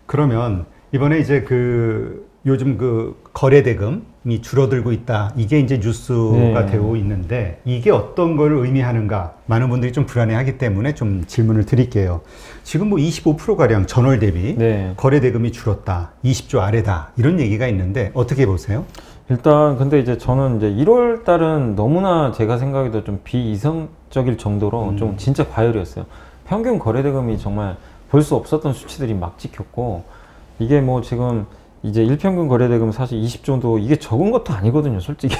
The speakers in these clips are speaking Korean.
그러면 이번에 이제 그 요즘 그 거래 대금이 줄어들고 있다. 이게 이제 뉴스가 되고 있는데 이게 어떤 걸 의미하는가? 많은 분들이 좀 불안해하기 때문에 좀 질문을 드릴게요. 지금 뭐 25%가량 전월 대비 거래 대금이 줄었다. 20조 아래다. 이런 얘기가 있는데 어떻게 보세요? 일단 근데 이제 저는 이제 1월 달은 너무나 제가 생각해도 좀 비이성적일 정도로 좀 진짜 과열이었어요. 평균 거래 대금이 정말 볼 수 없었던 수치들이 막 찍혔고, 이게 뭐 지금 이제 일평균 거래대금 사실 20조도 이게 적은 것도 아니거든요, 솔직히.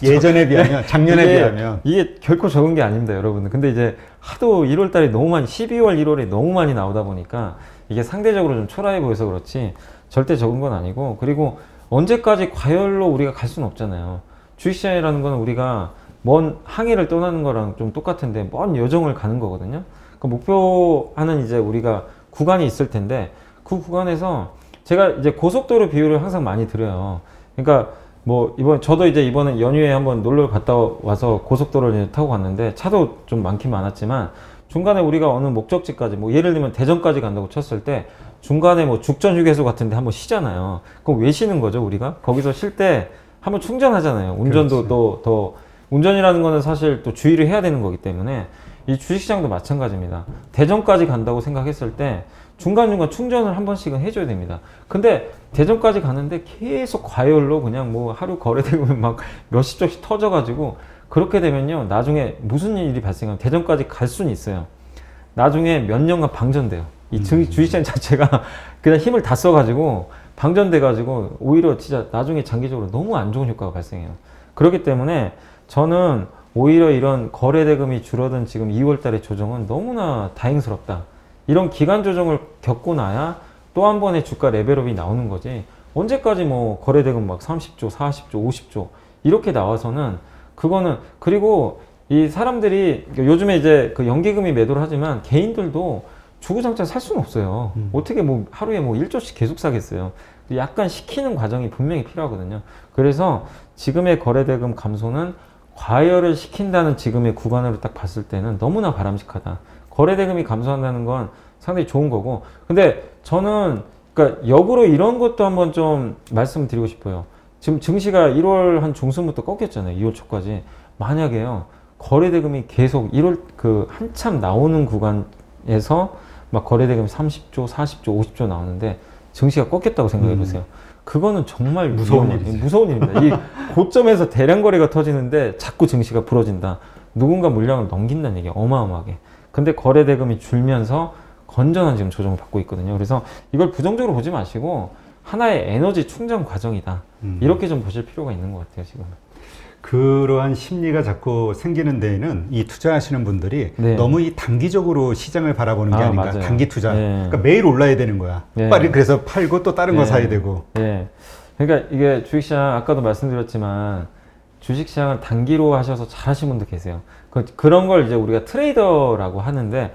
예전에 비하면, 작년에 비하면. 이게 결코 적은 게 아닙니다, 여러분들. 근데 이제 하도 1월 달에 너무 많이, 12월, 1월에 너무 많이 나오다 보니까 이게 상대적으로 좀 초라해 보여서 그렇지 절대 적은 건 아니고, 그리고 언제까지 과열로 우리가 갈 수는 없잖아요. 주식시장이라는 건 우리가 먼 항해를 떠나는 거랑 좀 똑같은데 먼 여정을 가는 거거든요. 그 목표하는 이제 우리가 구간이 있을 텐데, 그 구간에서 제가 이제 고속도로 비율을 항상 많이 드려요. 그러니까 뭐 저도 이제 이번에 연휴에 한번 놀러 갔다 와서 고속도로를 이제 타고 갔는데 차도 좀 많긴 많았지만, 중간에 우리가 어느 목적지까지 뭐 예를 들면 대전까지 간다고 쳤을 때 중간에 뭐 죽전 휴게소 같은데 한번 쉬잖아요. 그럼 왜 쉬는 거죠, 우리가? 거기서 쉴 때 한번 충전하잖아요. 운전도 또 더 운전이라는 거는 사실 또 주의를 해야 되는 거기 때문에 이 주식시장도 마찬가지입니다. 대전까지 간다고 생각했을 때 중간중간 충전을 한 번씩은 해줘야 됩니다. 근데 대전까지 가는데 계속 과열로 그냥 뭐 하루 거래되고 막 몇십 조씩 터져가지고, 그렇게 되면요 나중에 무슨 일이 발생하면 대전까지 갈 수는 있어요. 나중에 몇 년간 방전돼요. 이 주식시장 자체가 그냥 힘을 다 써가지고 방전돼가지고 오히려 진짜 나중에 장기적으로 너무 안 좋은 효과가 발생해요. 그렇기 때문에 저는 오히려 이런 거래대금이 줄어든 지금 2월 달의 조정은 너무나 다행스럽다. 이런 기간 조정을 겪고 나야 또 한 번의 주가 레벨업이 나오는 거지, 언제까지 뭐 거래대금 막 30조, 40조, 50조 이렇게 나와서는 그거는, 그리고 이 사람들이 요즘에 이제 그 연기금이 매도를 하지만 개인들도 주구장창 살 수는 없어요. 어떻게 뭐 하루에 뭐 1조씩 계속 사겠어요. 약간 식히는 과정이 분명히 필요하거든요. 그래서 지금의 거래대금 감소는 과열을 시킨다는 지금의 구간으로 딱 봤을 때는 너무나 바람직하다. 거래대금이 감소한다는 건 상당히 좋은 거고, 근데 저는 그러니까 역으로 이런 것도 한번 좀 말씀드리고 싶어요. 지금 증시가 1월 한 중순부터 꺾였잖아요. 2월 초까지. 만약에요 거래대금이 계속 1월 그 한참 나오는 구간에서 막 거래대금이 30조, 40조, 50조 나오는데 증시가 꺾였다고 생각해 보세요. 그거는 정말 무서운 일이죠. 무서운 일입니다. 이 고점에서 대량 거래가 터지는데 자꾸 증시가 부러진다. 누군가 물량을 넘긴다는 얘기야, 어마어마하게. 근데 거래 대금이 줄면서 건전한 지금 조정을 받고 있거든요. 그래서 이걸 부정적으로 보지 마시고 하나의 에너지 충전 과정이다. 이렇게 좀 보실 필요가 있는 것 같아요, 지금. 그러한 심리가 자꾸 생기는 데에는 이 투자하시는 분들이 너무 이 단기적으로 시장을 바라보는 게 아닌가. 맞아요. 단기 투자. 그러니까 매일 올라야 되는 거야. 빨리 그래서 팔고 또 다른 거 사야 되고. 그러니까 이게 주식시장, 아까도 말씀드렸지만 주식시장을 단기로 하셔서 잘 하시는 분도 계세요. 그런 걸 이제 우리가 트레이더라고 하는데,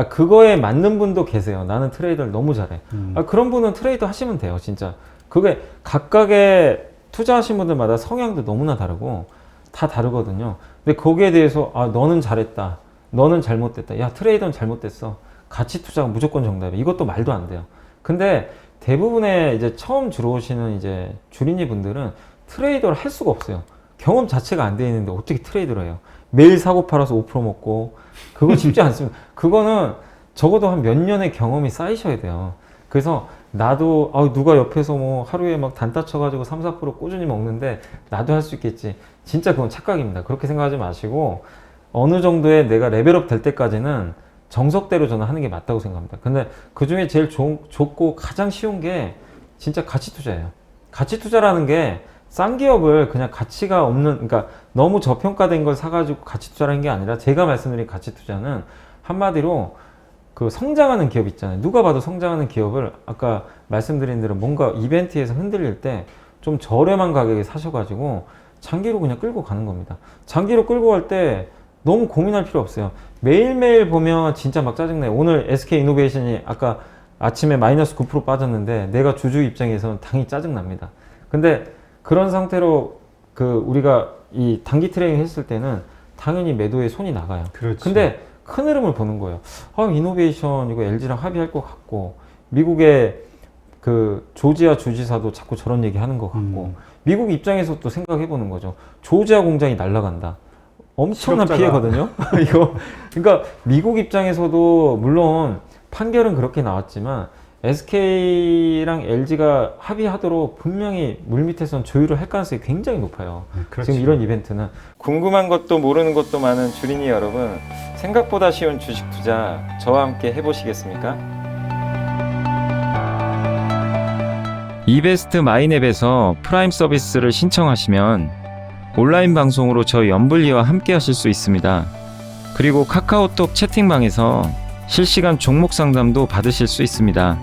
그거에 맞는 분도 계세요. 나는 트레이더를 너무 잘해. 그런 분은 트레이더 하시면 돼요, 진짜. 그게 각각의 투자하신 분들마다 성향도 너무나 다르고 다 다르거든요. 근데 거기에 대해서 너는 잘했다, 너는 잘못됐다, 야 트레이더는 잘못됐어, 가치 투자가 무조건 정답이야, 이것도 말도 안 돼요. 근데 대부분의 이제 처음 들어오시는 이제 주린이 분들은 트레이더를 할 수가 없어요. 경험 자체가 안 돼 있는데 어떻게 트레이더를 해요? 매일 사고 팔아서 5% 먹고, 그거 쉽지 않습니다. 그거는 적어도 한 몇 년의 경험이 쌓이셔야 돼요. 그래서 나도 누가 옆에서 뭐 하루에 막 단타 쳐가지고 3, 4% 꾸준히 먹는데 나도 할 수 있겠지, 진짜 그건 착각입니다. 그렇게 생각하지 마시고 어느 정도의 내가 레벨업 될 때까지는 정석대로 저는 하는 게 맞다고 생각합니다. 근데 그 중에 제일 좋고 가장 쉬운 게 진짜 가치 투자예요. 가치 투자라는 게 싼 기업을 그냥 가치가 없는, 그러니까 너무 저평가된 걸 사가지고 가치 투자라는 게 아니라, 제가 말씀드린 가치 투자는 한마디로 그 성장하는 기업 있잖아요. 누가 봐도 성장하는 기업을 아까 말씀드린 대로 뭔가 이벤트에서 흔들릴 때 좀 저렴한 가격에 사셔가지고 장기로 그냥 끌고 가는 겁니다. 장기로 끌고 갈 때 너무 고민할 필요 없어요. 매일매일 보면 진짜 막 짜증나요. 오늘 SK이노베이션이 아까 아침에 마이너스 9% 빠졌는데 내가 주주 입장에서는 당연히 짜증납니다. 근데 그런 상태로 우리가 이 단기 트레이딩 했을 때는 당연히 매도에 손이 나가요. 그렇지. 근데 큰 흐름을 보는 거예요. 이노베이션 이거 LG랑 합의할 것 같고, 미국의 그 조지아 주지사도 자꾸 저런 얘기 하는 것 같고 미국 입장에서 또 생각해 보는 거죠. 조지아 공장이 날아간다. 엄청난 실업자가- 피해거든요. 이거 그러니까 미국 입장에서도 물론 판결은 그렇게 나왔지만 SK랑 LG가 합의하도록 분명히 물밑에서는 조율을 할 가능성이 굉장히 높아요. 그렇죠. 지금 이런 이벤트는 궁금한 것도 모르는 것도 많은 주린이 여러분, 생각보다 쉬운 주식 투자 저와 함께 해보시겠습니까? 이베스트 마이앱에서 프라임 서비스를 신청하시면 온라인 방송으로 저희 연불리와 함께 하실 수 있습니다. 그리고 카카오톡 채팅방에서 실시간 종목 상담도 받으실 수 있습니다.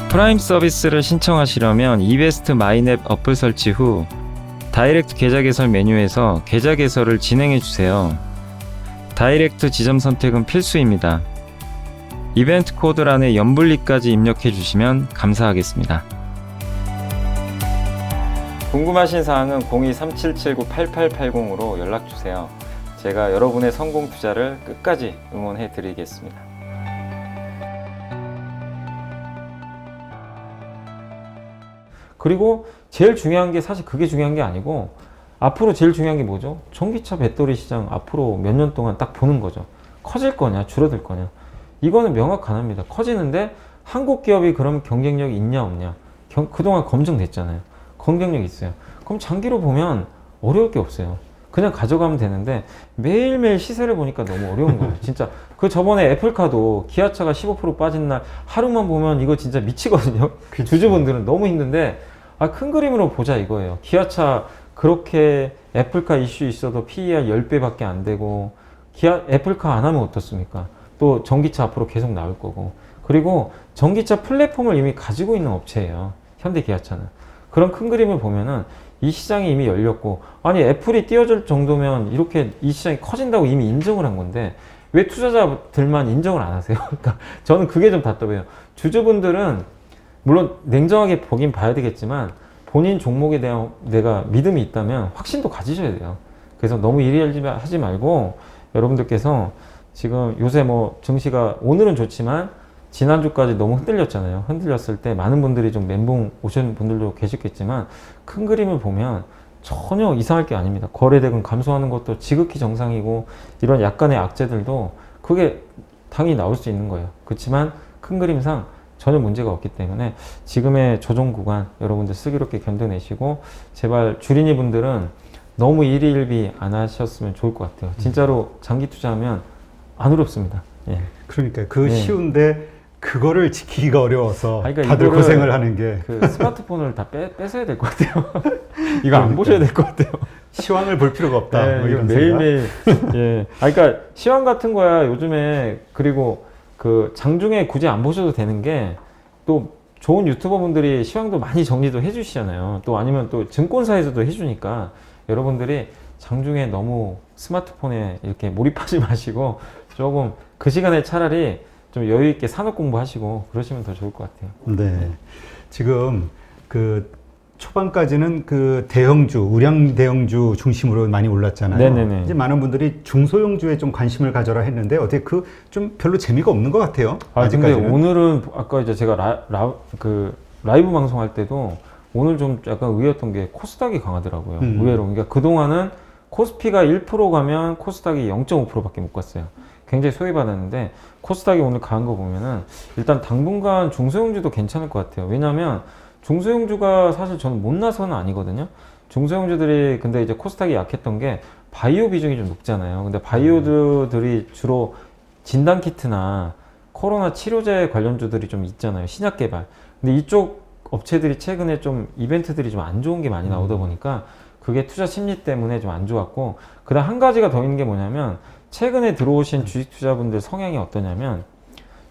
프라임 서비스를 신청하시려면 이베스트 마이앱 어플 설치 후 다이렉트 계좌 개설 메뉴에서 계좌 개설을 진행해 주세요. 다이렉트 지점 선택은 필수입니다. 이벤트 코드란에 연불리까지 입력해 주시면 감사하겠습니다. 궁금하신 사항은 02-3779-8880으로 연락 주세요. 제가 여러분의 성공 투자를 끝까지 응원해 드리겠습니다. 그리고 제일 중요한 게 사실 그게 중요한 게 아니고 앞으로 제일 중요한 게 뭐죠? 전기차 배터리 시장 앞으로 몇 년 동안 딱 보는 거죠. 커질 거냐 줄어들 거냐. 이거는 명확합니다. 커지는데 한국 기업이 그럼 경쟁력이 있냐 없냐. 그동안 검증됐잖아요. 경쟁력이 있어요. 그럼 장기로 보면 어려울 게 없어요. 그냥 가져가면 되는데 매일매일 시세를 보니까 너무 어려운 거예요. 진짜 그 저번에 애플카도 기아차가 15% 빠진 날 하루만 보면 이거 진짜 미치거든요. 그치. 주주분들은 너무 힘든데 큰 그림으로 보자 이거예요. 기아차 그렇게 애플카 이슈 있어도 PER 10배밖에 안 되고 애플카 안 하면 어떻습니까? 또 전기차 앞으로 계속 나올 거고 그리고 전기차 플랫폼을 이미 가지고 있는 업체예요. 현대 기아차는. 그런 큰 그림을 보면은 이 시장이 이미 열렸고 아니 애플이 뛰어들 정도면 이렇게 이 시장이 커진다고 이미 인정을 한 건데 왜 투자자들만 인정을 안 하세요? 그러니까 저는 그게 좀 답답해요. 주주분들은 물론 냉정하게 보긴 봐야 되겠지만 본인 종목에 대한 내가 믿음이 있다면 확신도 가지셔야 돼요. 그래서 너무 하지 말고 여러분들께서 지금 요새 뭐 증시가 오늘은 좋지만 지난주까지 너무 흔들렸잖아요. 흔들렸을 때 많은 분들이 좀 멘붕 오신 분들도 계셨겠지만 큰 그림을 보면 전혀 이상할 게 아닙니다. 거래대금 감소하는 것도 지극히 정상이고 이런 약간의 악재들도 그게 당연히 나올 수 있는 거예요. 그렇지만 큰 그림상 전혀 문제가 없기 때문에 지금의 조정 구간 여러분들 슬기롭게 견뎌내시고 제발 주린이 분들은 너무 일희일비 안 하셨으면 좋을 것 같아요. 진짜로 장기 투자하면 안 어렵습니다. 예. 그러니까 그 쉬운데 그거를 지키기가 어려워서 그러니까 다들 이거를 고생을 하는 게 그 스마트폰을 다 뺏어야 될 것 같아요. 이거 안 보셔야 될 것 같아요. 시황을 볼 필요가 없다. 네, 뭐 이거 이런 매일매일. 예. 그러니까 시황 같은 거야 요즘에 그리고 그 장중에 굳이 안 보셔도 되는 게 또 좋은 유튜버 분들이 시황도 많이 정리도 해주시잖아요. 또 아니면 또 증권사에서도 해주니까 여러분들이 장중에 너무 스마트폰에 이렇게 몰입하지 마시고 조금 그 시간에 차라리 좀 여유 있게 산업 공부하시고 그러시면 더 좋을 것 같아요. 네. 지금 그 초반까지는 그 대형주, 우량 대형주 중심으로 많이 올랐잖아요. 네네네. 이제 많은 분들이 중소형주에 좀 관심을 가져라 했는데 어떻게 그 좀 별로 재미가 없는 것 같아요. 근데 아직까지는. 오늘은 아까 이제 제가 라이브 방송할 때도 오늘 좀 약간 의외였던 게 코스닥이 강하더라고요. 의외로. 그러니까 그동안은 코스피가 1% 가면 코스닥이 0.5%밖에 못 갔어요. 굉장히 소외받았는데 코스닥이 오늘 강한 거 보면은 일단 당분간 중소형주도 괜찮을 것 같아요. 왜냐하면 중소형주가 사실 저는 못나서는 아니거든요. 중소형주들이 근데 이제 코스닥이 약했던 게 바이오 비중이 좀 높잖아요. 근데 바이오들이 주로 진단키트나 코로나 치료제 관련주들이 좀 있잖아요. 신약 개발. 근데 이쪽 업체들이 최근에 좀 이벤트들이 좀 안 좋은 게 많이 나오다 보니까 그게 투자 심리 때문에 좀 안 좋았고 그다음 한 가지가 더 있는 게 뭐냐면 최근에 들어오신 주식 투자분들 성향이 어떠냐면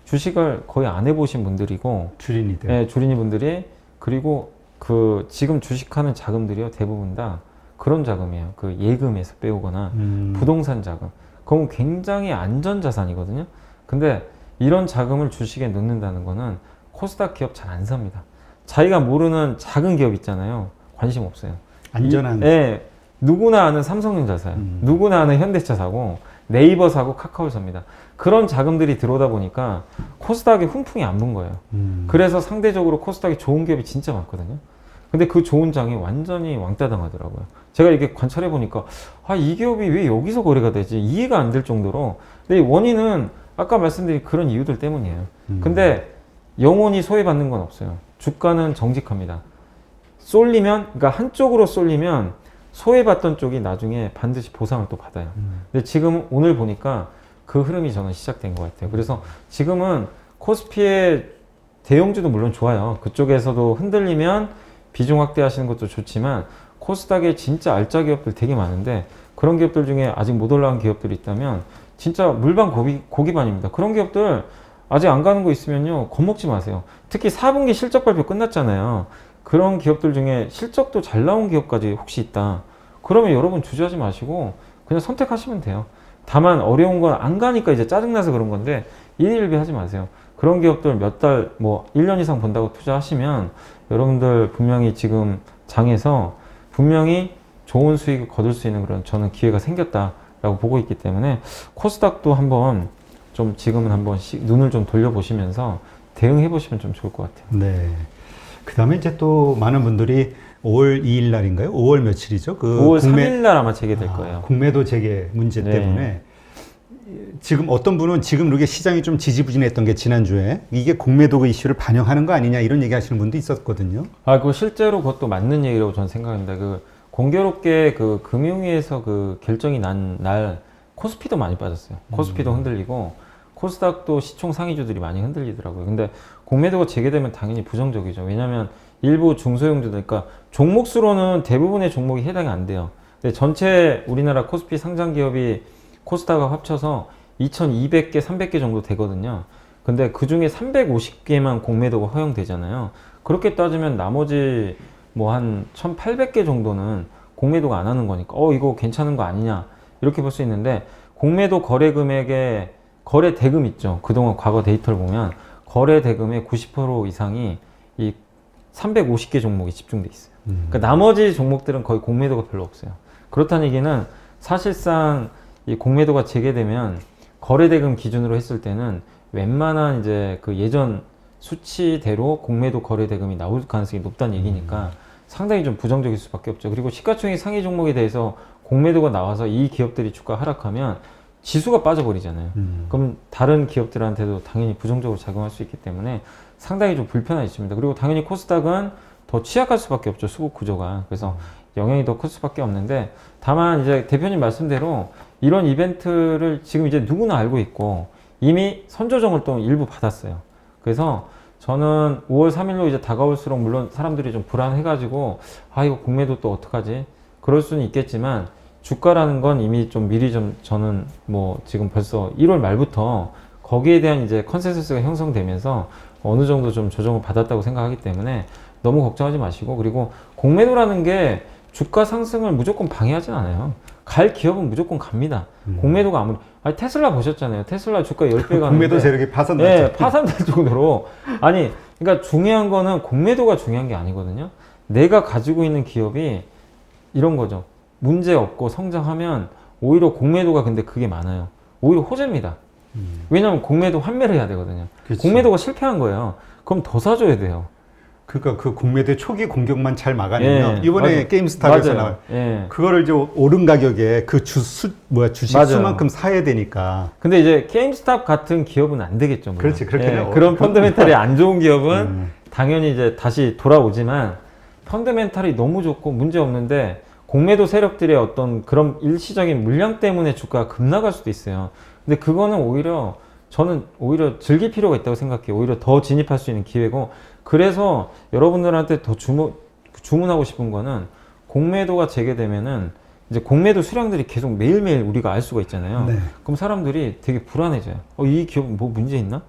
주식을 거의 안 해보신 분들이고 주린이들. 네, 주린이 분들이 그리고 그 지금 주식하는 자금들이요 대부분 다 그런 자금이에요. 그 예금에서 빼오거나 부동산 자금. 그건 굉장히 안전 자산이거든요. 근데 이런 자금을 주식에 넣는다는 거는 코스닥 기업 잘 안 삽니다. 자기가 모르는 작은 기업 있잖아요. 관심 없어요. 안전한. 네, 누구나 아는 삼성전자 사요. 누구나 아는 현대차 사고 네이버 사고 카카오 삽니다. 그런 자금들이 들어오다 보니까 코스닥에 훈풍이 안 분 거예요. 그래서 상대적으로 코스닥에 좋은 기업이 진짜 많거든요. 근데 그 좋은 장이 완전히 왕따 당하더라고요. 제가 이게 관찰해 보니까 이 기업이 왜 여기서 거래가 되지? 이해가 안 될 정도로. 근데 이 원인은 아까 말씀드린 그런 이유들 때문이에요. 근데 영원히 소외받는 건 없어요. 주가는 정직합니다. 쏠리면, 그러니까 한쪽으로 쏠리면 소외받던 쪽이 나중에 반드시 보상을 또 받아요. 근데 지금 오늘 보니까 그 흐름이 저는 시작된 것 같아요. 그래서 지금은 코스피의 대형주도 물론 좋아요. 그쪽에서도 흔들리면 비중 확대하시는 것도 좋지만 코스닥에 진짜 알짜 기업들 되게 많은데 그런 기업들 중에 아직 못 올라간 기업들이 있다면 진짜 물반 고기반입니다. 그런 기업들 아직 안 가는 거 있으면요, 겁먹지 마세요. 특히 4분기 실적 발표 끝났잖아요. 그런 기업들 중에 실적도 잘 나온 기업까지 혹시 있다. 그러면 여러분 주저하지 마시고 그냥 선택하시면 돼요. 다만 어려운 건 안 가니까 이제 짜증나서 그런 건데 일일비 하지 마세요. 그런 기업들 몇 달, 1년 이상 본다고 투자하시면 여러분들 분명히 지금 장에서 분명히 좋은 수익을 거둘 수 있는 그런 저는 기회가 생겼다라고 보고 있기 때문에 코스닥도 한번 좀 지금은 한번 눈을 좀 돌려보시면서 대응해 보시면 좀 좋을 것 같아요. 네. 그 다음에 이제 또 많은 분들이 5월 2일 날인가요? 5월 며칠이죠? 5월 3일 날 아마 재개될 거예요. 공매도 재개 문제 네. 때문에 지금 어떤 분은 지금 이렇게 시장이 좀 지지부진했던 게 지난주에 이게 공매도 이슈를 반영하는 거 아니냐 이런 얘기 하시는 분도 있었거든요. 그 실제로 그것도 맞는 얘기라고 저는 생각합니다. 공교롭게 금융위에서 결정이 난 날 코스피도 많이 빠졌어요. 코스피도 흔들리고 코스닥도 시총 상위주들이 많이 흔들리더라고요. 근데 공매도가 재개되면 당연히 부정적이죠. 왜냐하면 일부 중소형주들, 그러니까 종목수로는 대부분의 종목이 해당이 안 돼요. 근데 전체 우리나라 코스피 상장 기업이 코스닥과 합쳐서 2,200개, 300개 정도 되거든요. 근데 그 중에 350개만 공매도가 허용되잖아요. 그렇게 따지면 나머지 한 1,800개 정도는 공매도가 안 하는 거니까 이거 괜찮은 거 아니냐 이렇게 볼 수 있는데 공매도 거래 금액의 거래 대금 있죠. 그동안 과거 데이터를 보면 거래 대금의 90% 이상이 이 350개 종목이 집중돼 있어요. 그러니까 나머지 종목들은 거의 공매도가 별로 없어요. 그렇다는 얘기는 사실상 이 공매도가 재개되면 거래 대금 기준으로 했을 때는 웬만한 이제 예전 수치대로 공매도 거래 대금이 나올 가능성이 높다는 얘기니까 상당히 좀 부정적일 수밖에 없죠. 그리고 시가총액 상위 종목에 대해서 공매도가 나와서 이 기업들이 주가 하락하면 지수가 빠져버리잖아요. 그럼 다른 기업들한테도 당연히 부정적으로 작용할 수 있기 때문에 상당히 좀 불편한 이슈입니다. 그리고 당연히 코스닥은 더 취약할 수밖에 없죠. 수급 구조가. 그래서 영향이 더 클 수밖에 없는데 다만 이제 대표님 말씀대로 이런 이벤트를 지금 이제 누구나 알고 있고 이미 선조정을 또 일부 받았어요. 그래서 저는 5월 3일로 이제 다가올수록 물론 사람들이 좀 불안해가지고 이거 공매도 또 어떡하지? 그럴 수는 있겠지만 주가라는 건 이미 좀 미리 저는 지금 벌써 1월 말부터 거기에 대한 이제 컨센서스가 형성되면서 어느 정도 좀 조정을 받았다고 생각하기 때문에 너무 걱정하지 마시고 그리고 공매도라는 게 주가 상승을 무조건 방해하진 않아요. 갈 기업은 무조건 갑니다. 공매도가 아무리 테슬라 보셨잖아요. 테슬라 주가 10배 가는데 공매도 세력이 파산됐죠. 네, 파산될 정도로 그러니까 중요한 거는 공매도가 중요한 게 아니거든요. 내가 가지고 있는 기업이 이런 거죠. 문제 없고 성장하면 오히려 공매도가 근데 그게 많아요. 오히려 호재입니다. 왜냐하면 공매도 환매를 해야 되거든요. 그치. 공매도가 실패한 거예요. 그럼 더 사줘야 돼요. 그러니까 그 공매도의 초기 공격만 잘 막아내면 이번에 맞아요. 게임스탑에서 나온 그거를 이제 오른 가격에 그 주식 수만큼 사야 되니까. 근데 이제 게임스탑 같은 기업은 안 되겠죠. 물론. 그렇지, 그렇게 그런 펀더멘탈이 안 좋은 기업은 당연히 이제 다시 돌아오지만 펀더멘탈이 너무 좋고 문제 없는데 공매도 세력들의 어떤 그런 일시적인 물량 때문에 주가가 급나갈 수도 있어요. 근데 그거는 저는 오히려 즐길 필요가 있다고 생각해요. 오히려 더 진입할 수 있는 기회고 그래서 여러분들한테 더 주문하고 싶은 거는 공매도가 재개되면은 이제 공매도 수량들이 계속 매일매일 우리가 알 수가 있잖아요. 네. 그럼 사람들이 되게 불안해져요. 이 기업 문제 있나?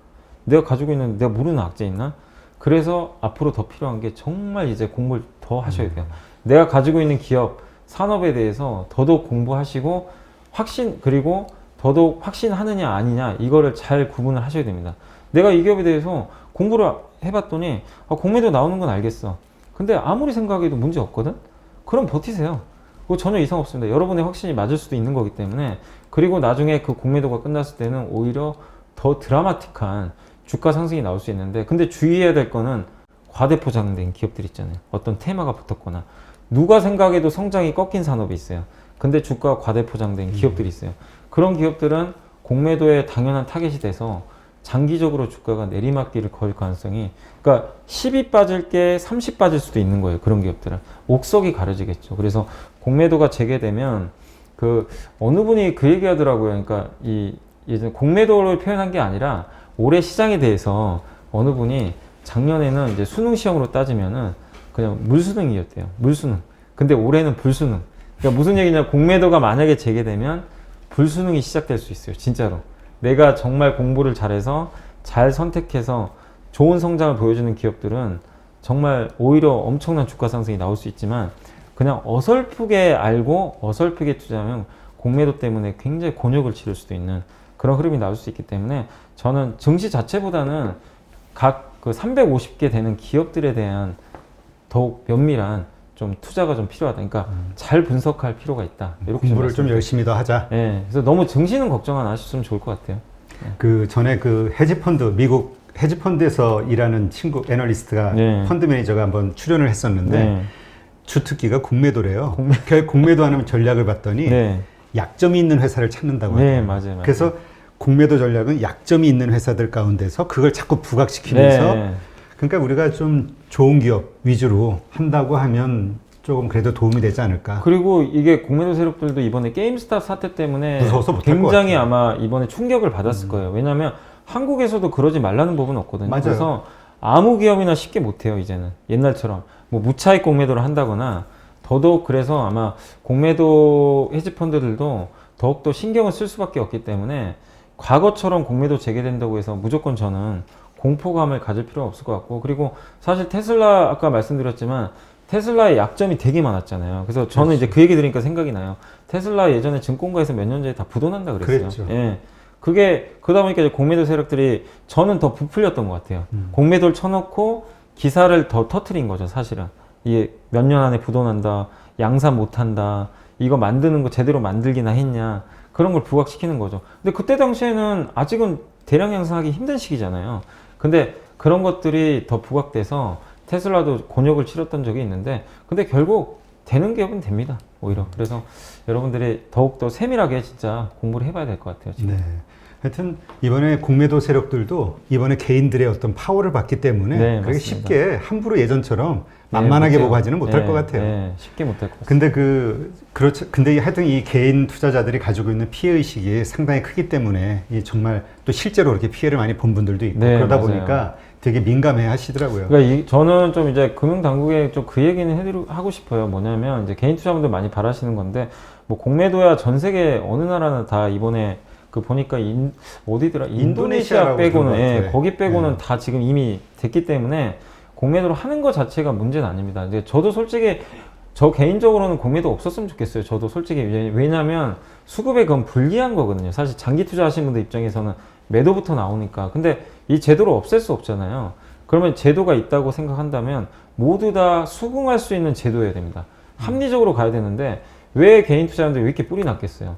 내가 가지고 있는 내가 모르는 악재 있나? 그래서 앞으로 더 필요한 게 정말 이제 공부를 더 하셔야 돼요. 내가 가지고 있는 기업, 산업에 대해서 더더욱 공부하시고 그리고 더더욱 확신하느냐 아니냐 이거를 잘 구분을 하셔야 됩니다. 내가 이 기업에 대해서 공부를 해봤더니 공매도 나오는 건 알겠어. 근데 아무리 생각해도 문제 없거든? 그럼 버티세요. 그거 전혀 이상 없습니다. 여러분의 확신이 맞을 수도 있는 거기 때문에 그리고 나중에 그 공매도가 끝났을 때는 오히려 더 드라마틱한 주가 상승이 나올 수 있는데, 근데 주의해야 될 거는 과대포장된 기업들 있잖아요. 어떤 테마가 붙었거나 누가 생각해도 성장이 꺾인 산업이 있어요. 근데 주가가 과대포장된 기업들이 있어요. 그런 기업들은 공매도에 당연한 타겟이 돼서 장기적으로 주가가 내리막길을 걸 가능성이, 그러니까 10이 빠질 게 30 빠질 수도 있는 거예요. 그런 기업들은 옥석이 가려지겠죠. 그래서 공매도가 재개되면 그 어느 분이 그 얘기하더라고요. 그러니까 이 예전 공매도를 표현한 게 아니라 올해 시장에 대해서 어느 분이 작년에는 이제 수능 시험으로 따지면은 그냥 물수능이었대요. 물수능. 근데 올해는 불수능. 그러니까 무슨 얘기냐? 공매도가 만약에 재개되면 불수능이 시작될 수 있어요. 진짜로. 내가 정말 공부를 잘해서 잘 선택해서 좋은 성장을 보여주는 기업들은 정말 오히려 엄청난 주가 상승이 나올 수 있지만, 그냥 어설프게 알고 어설프게 투자하면 공매도 때문에 굉장히 곤욕을 치를 수도 있는 그런 흐름이 나올 수 있기 때문에, 저는 증시 자체보다는 각 그 350개 되는 기업들에 대한 더욱 면밀한 좀 투자가 좀 필요하다. 그러니까 잘 분석할 필요가 있다. 이렇게 공부를 좀 열심히 더 하자. 예. 그래서 너무 증시는 걱정 안 하셨으면 좋을 것 같아요. 그 전에 그 헤지펀드, 미국 헤지펀드에서 일하는 친구 애널리스트가 네. 펀드 매니저가 한번 출연을 했었는데 네. 주특기가 공매도래요. 공매도하는 전략을 봤더니 네. 약점이 있는 회사를 찾는다고 네, 하더라고요. 맞아요. 그래서 공매도 전략은 약점이 있는 회사들 가운데서 그걸 자꾸 부각시키면서 네. 그러니까 우리가 좀 좋은 기업 위주로 한다고 하면 조금 그래도 도움이 되지 않을까. 그리고 이게 공매도 세력들도 이번에 게임스탑 사태 때문에 무서워서 못할 것 굉장히 같아요. 아마 이번에 충격을 받았을 거예요. 왜냐하면 한국에서도 그러지 말라는 법은 없거든요. 맞아요. 그래서 아무 기업이나 쉽게 못해요. 이제는 옛날처럼 뭐 무차익 공매도를 한다거나, 더더욱 그래서 아마 공매도 헤지펀드들도 더욱더 신경을 쓸 수밖에 없기 때문에 과거처럼 공매도 재개된다고 해서 무조건 저는 공포감을 가질 필요가 없을 것 같고, 그리고 사실 테슬라 아까 말씀드렸지만 테슬라의 약점이 되게 많았잖아요. 그래서 저는 이제 그 얘기 들으니까 생각이 나요. 테슬라 예전에 증권가에서 몇 년 전에 다 부도난다 그랬어요. 그랬죠. 예. 그게 그러다 보니까 이제 공매도 세력들이 저는 더 부풀렸던 것 같아요. 공매도를 쳐놓고 기사를 더 터트린 거죠, 사실은. 이게 몇 년 안에 부도난다, 양산 못한다, 이거 만드는 거 제대로 만들기나 했냐, 그런 걸 부각시키는 거죠. 근데 그때 당시에는 아직은 대량 양산하기 힘든 시기잖아요. 근데 그런 것들이 더 부각돼서 테슬라도 곤욕을 치렀던 적이 있는데, 근데 결국 되는 기업은 됩니다, 오히려. 그래서 여러분들이 더욱더 세밀하게 진짜 공부를 해봐야 될 것 같아요, 지금. 네. 하여튼 이번에 공매도 세력들도 이번에 개인들의 어떤 파워를 받기 때문에 네, 그렇게 맞습니다. 쉽게 함부로 예전처럼 만만하게 못해요. 보고 하지는 못할 것 같아요. 네, 쉽게 못할 것 같아요. 근데 그렇죠. 근데 하여튼 이 개인 투자자들이 가지고 있는 피해 의식이 상당히 크기 때문에 이 정말 또 실제로 그렇게 피해를 많이 본 분들도 있고 네, 그러다 맞아요. 보니까 되게 민감해 하시더라고요. 그러니까 저는 좀 이제 금융당국에 좀 그 얘기는 하고 싶어요. 뭐냐면 이제 개인 투자분들 많이 바라시는 건데, 뭐 공매도야 전 세계 어느 나라는 다 이번에 그 보니까 어디더라? 인도네시아 인도네시아라고 빼고는, 그런 것 같아요. 거기 빼고는 네. 다 지금 이미 됐기 때문에 공매도를 하는 것 자체가 문제는 아닙니다. 이제 저도 솔직히 저 개인적으로는 공매도 없었으면 좋겠어요. 저도 솔직히. 왜냐면 수급에 그건 불리한 거거든요. 사실 장기 투자하시는 분들 입장에서는 매도부터 나오니까. 근데 이 제도를 없앨 수 없잖아요. 그러면 제도가 있다고 생각한다면 모두 다 수긍할 수 있는 제도여야 됩니다. 합리적으로 가야 되는데 왜 개인 투자자들이 왜 이렇게 뿔이 났겠어요?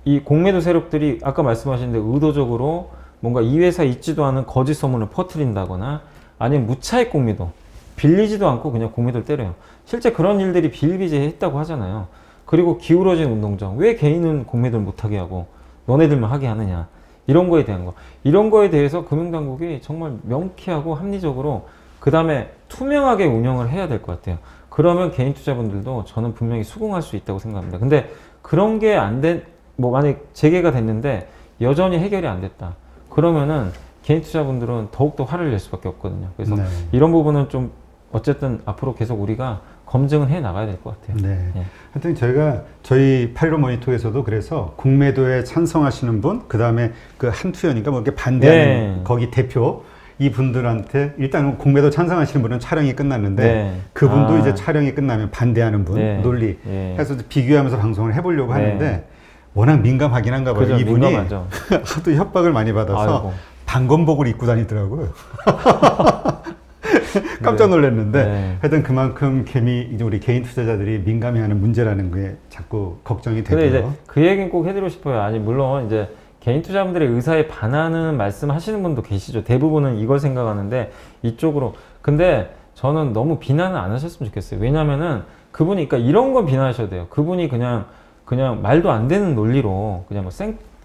이 공매도 세력들이 아까 말씀하신 대로 의도적으로 뭔가 이 회사에 있지도 않은 거짓 소문을 퍼뜨린다거나, 아니면 무차익 공매도, 빌리지도 않고 그냥 공매도를 때려요. 실제 그런 일들이 비일비재했다고 하잖아요. 그리고 기울어진 운동장, 왜 개인은 공매도를 못하게 하고 너네들만 하게 하느냐, 이런 거에 대한 거, 이런 거에 대해서 금융당국이 정말 명쾌하고 합리적으로 그 다음에 투명하게 운영을 해야 될 것 같아요. 그러면 개인 투자분들도 저는 분명히 수긍할 수 있다고 생각합니다. 근데 그런 게 뭐 만약 재개가 됐는데 여전히 해결이 안 됐다, 그러면은 개인 투자분들은 더욱더 화를 낼 수밖에 없거든요. 그래서 네. 이런 부분은 좀 어쨌든 앞으로 계속 우리가 검증을 해 나가야 될 것 같아요. 네. 예. 하여튼 저희 파일로 모니터에서도 그래서 공매도에 찬성하시는 분, 그 다음에 그 한투연인가 뭐 이렇게 반대하는 네. 거기 대표 이 분들한테 일단 공매도 찬성하시는 분은 촬영이 끝났는데 네. 그분도 아. 이제 촬영이 끝나면 반대하는 분 네. 논리 예. 해서 비교하면서 방송을 해보려고 네. 하는데 워낙 민감하긴 한가 봐요. 그죠, 이분이 민감하죠. 하도 협박을 많이 받아서 아이고. 단검복을 입고 다니더라고요. 깜짝 놀랐는데 네. 하여튼 그만큼 이제 우리 개인 투자자들이 민감해하는 문제라는 게 자꾸 걱정이 근데 이제 되고요. 그 얘기는 꼭 해드리고 싶어요. 아니 물론 이제 개인 투자자분들의 의사에 반하는 말씀하시는 분도 계시죠. 대부분은 이걸 생각하는데 이쪽으로. 근데 저는 너무 비난을 안 하셨으면 좋겠어요. 왜냐면은 그분이 그러니까 이런 건 비난하셔도 돼요. 그분이 그냥 말도 안 되는 논리로 그냥 뭐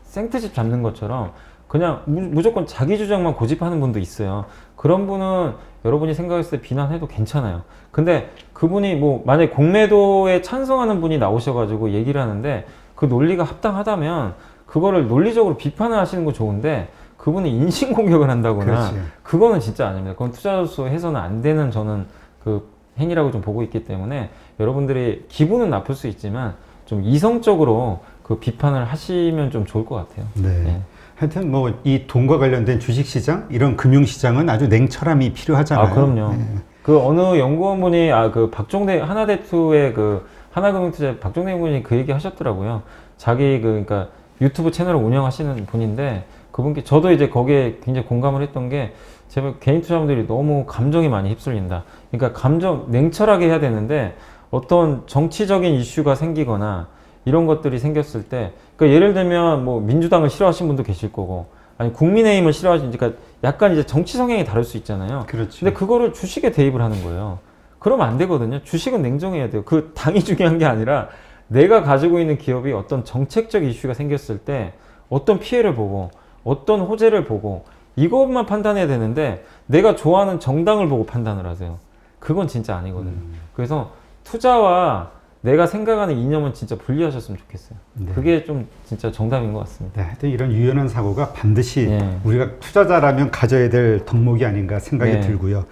생트집 잡는 것처럼 그냥 무조건 자기 주장만 고집하는 분도 있어요. 그런 분은 여러분이 생각했을 때 비난해도 괜찮아요. 근데 그분이 뭐 만약에 공매도에 찬성하는 분이 나오셔가지고 얘기를 하는데 그 논리가 합당하다면 그거를 논리적으로 비판을 하시는 거 좋은데 그분이 인신공격을 한다거나 그렇지. 그거는 진짜 아닙니다. 그건 투자로서 해서는 안 되는 저는 그 행위라고 좀 보고 있기 때문에 여러분들이 기분은 나쁠 수 있지만 좀 이성적으로 그 비판을 하시면 좀 좋을 것 같아요. 네. 네. 하여튼 뭐 이 돈과 관련된 주식시장 이런 금융시장은 아주 냉철함이 필요하잖아요. 아, 그럼요. 네. 그 어느 연구원분이 그 박종대 하나대투의 그 하나금융투자 박종대 분이 그 얘기 하셨더라고요. 자기 그러니까 유튜브 채널을 운영하시는 분인데 그분께 저도 이제 거기에 굉장히 공감을 했던 게 제발 개인 투자자분들이 너무 감정이 많이 휩쓸린다. 그러니까 감정 냉철하게 해야 되는데 어떤 정치적인 이슈가 생기거나 이런 것들이 생겼을 때 그러니까 예를 들면 뭐 민주당을 싫어하시는 분도 계실 거고 아니 국민의힘을 싫어하시니까 그러니까 약간 이제 정치 성향이 다를 수 있잖아요. 그렇죠. 근데 그거를 주식에 대입을 하는 거예요. 그러면 안 되거든요. 주식은 냉정해야 돼요. 그 당이 중요한 게 아니라 내가 가지고 있는 기업이 어떤 정책적 이슈가 생겼을 때 어떤 피해를 보고 어떤 호재를 보고 이것만 판단해야 되는데 내가 좋아하는 정당을 보고 판단을 하세요. 그건 진짜 아니거든요. 그래서 투자와 내가 생각하는 이념은 진짜 분리하셨으면 좋겠어요. 네. 그게 좀 진짜 정답인 것 같습니다. 네, 하여튼 이런 유연한 사고가 반드시 네. 우리가 투자자라면 가져야 될 덕목이 아닌가 생각이 네. 들고요.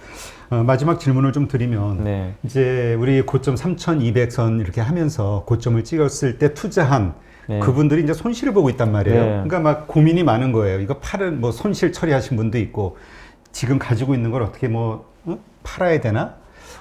마지막 질문을 좀 드리면 네. 이제 우리 고점 3,200선 이렇게 하면서 고점을 찍었을 때 투자한 네. 그분들이 이제 손실을 보고 있단 말이에요. 네. 그러니까 막 고민이 많은 거예요. 이거 팔은 뭐 손실 처리하신 분도 있고 지금 가지고 있는 걸 어떻게 뭐 팔아야 되나?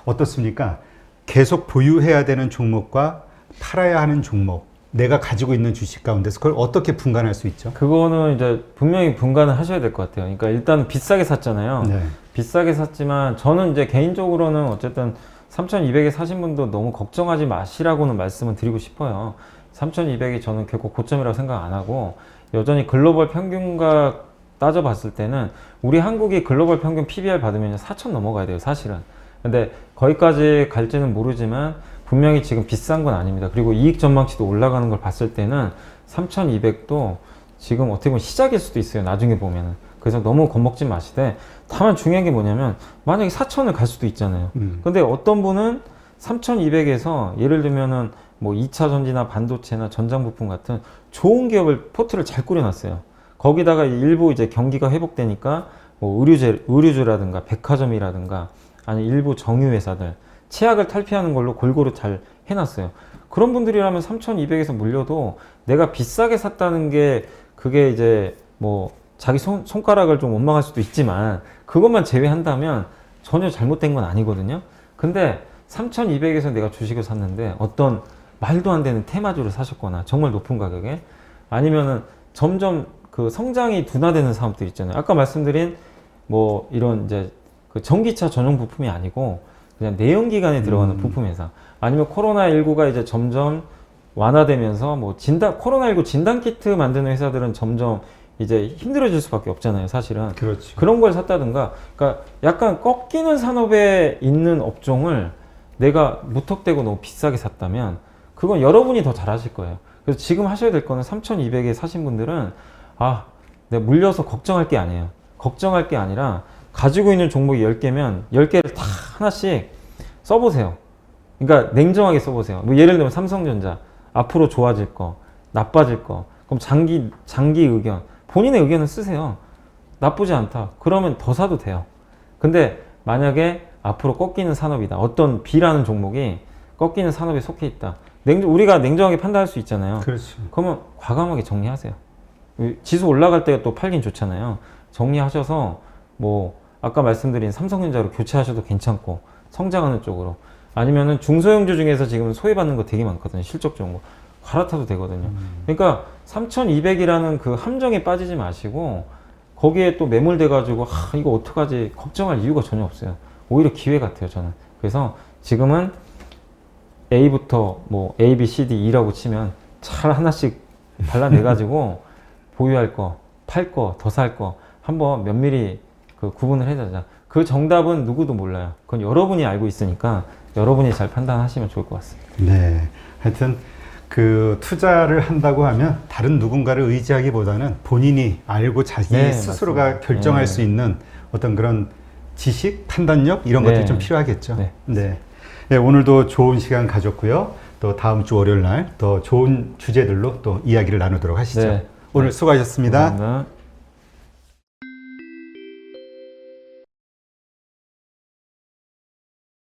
어떻습니까? 계속 보유해야 되는 종목과 팔아야 하는 종목, 내가 가지고 있는 주식 가운데서 그걸 어떻게 분간할 수 있죠? 그거는 이제 분명히 분간을 하셔야 될 것 같아요. 그러니까 일단 비싸게 샀잖아요. 네. 비싸게 샀지만 저는 이제 개인적으로는 어쨌든 3,200에 사신 분도 너무 걱정하지 마시라고는 말씀을 드리고 싶어요. 3,200이 저는 결코 고점이라고 생각 안 하고 여전히 글로벌 평균과 따져봤을 때는 우리 한국이 글로벌 평균 PBR 받으면 4,000 넘어가야 돼요, 사실은. 근데 거기까지 갈지는 모르지만 분명히 지금 비싼 건 아닙니다. 그리고 이익 전망치도 올라가는 걸 봤을 때는 3,200도 지금 어떻게 보면 시작일 수도 있어요, 나중에 보면은. 그래서 너무 겁먹지 마시되 다만 중요한 게 뭐냐면 만약에 4,000을 갈 수도 있잖아요. 근데 어떤 분은 3,200에서 예를 들면은 뭐 2차 전지나 반도체나 전장 부품 같은 좋은 기업을 포트를 잘 꾸려놨어요. 거기다가 일부 이제 경기가 회복되니까 뭐 의류주라든가 백화점이라든가 아니 일부 정유회사들 최악을 탈피하는 걸로 골고루 잘 해놨어요. 그런 분들이라면 3,200에서 물려도 내가 비싸게 샀다는 게 그게 이제 뭐 자기 손가락을 좀 원망할 수도 있지만 그것만 제외한다면 전혀 잘못된 건 아니거든요. 근데 3,200에서 내가 주식을 샀는데 어떤 말도 안 되는 테마주를 사셨거나 정말 높은 가격에 아니면은 점점 그 성장이 둔화되는 사업들 있잖아요. 아까 말씀드린 뭐 이런 이제 그 전기차 전용 부품이 아니고 그냥 내연기관에 들어가는 부품 회사 아니면 코로나19가 이제 점점 완화되면서 뭐 코로나19 진단키트 만드는 회사들은 점점 이제 힘들어질 수밖에 없잖아요, 사실은. 그렇죠. 그런 걸 샀다든가, 그러니까 약간 꺾이는 산업에 있는 업종을 내가 무턱대고 너무 비싸게 샀다면 그건 여러분이 더 잘하실 거예요. 그래서 지금 하셔야 될 거는 3,200에 사신 분들은 내가 물려서 걱정할 게 아니에요. 걱정할 게 아니라 가지고 있는 종목이 10개면 10개를 다 하나씩 써보세요. 그러니까 냉정하게 써보세요. 뭐 예를 들면 삼성전자 앞으로 좋아질 거, 나빠질 거, 그럼 장기 의견, 본인의 의견을 쓰세요. 나쁘지 않다. 그러면 더 사도 돼요. 근데 만약에 앞으로 꺾이는 산업이다. 어떤 B라는 종목이 꺾이는 산업에 속해 있다. 우리가 냉정하게 판단할 수 있잖아요. 그렇죠. 그러면 과감하게 정리하세요. 지수 올라갈 때가 또 팔긴 좋잖아요. 정리하셔서 뭐 아까 말씀드린 삼성전자로 교체하셔도 괜찮고 성장하는 쪽으로 아니면은 중소형주 중에서 지금 소외받는 거 되게 많거든요. 실적 좋은 거 갈아타도 되거든요. 그러니까 3,200이라는 그 함정에 빠지지 마시고 거기에 또 매몰돼 가지고 이거 어떡하지 걱정할 이유가 전혀 없어요. 오히려 기회 같아요, 저는. 그래서 지금은 A부터 뭐 A, B, C, D, E라고 치면 잘 하나씩 발라내가지고 보유할 거, 팔 거, 더 살 거 한번 면밀히 그 구분을 해자자. 그 정답은 누구도 몰라요. 그건 여러분이 알고 있으니까 여러분이 잘 판단하시면 좋을 것 같습니다. 네. 하여튼 그 투자를 한다고 하면 다른 누군가를 의지하기보다는 본인이 알고 자기 네, 스스로가 맞습니다. 결정할 네. 수 있는 어떤 그런 지식, 판단력 이런 네. 것들이 좀 필요하겠죠. 네. 네. 네, 오늘도 좋은 시간 가졌고요. 또 다음 주 월요일 날 더 좋은 주제들로 또 이야기를 나누도록 하시죠. 네. 오늘 수고하셨습니다. 감사합니다.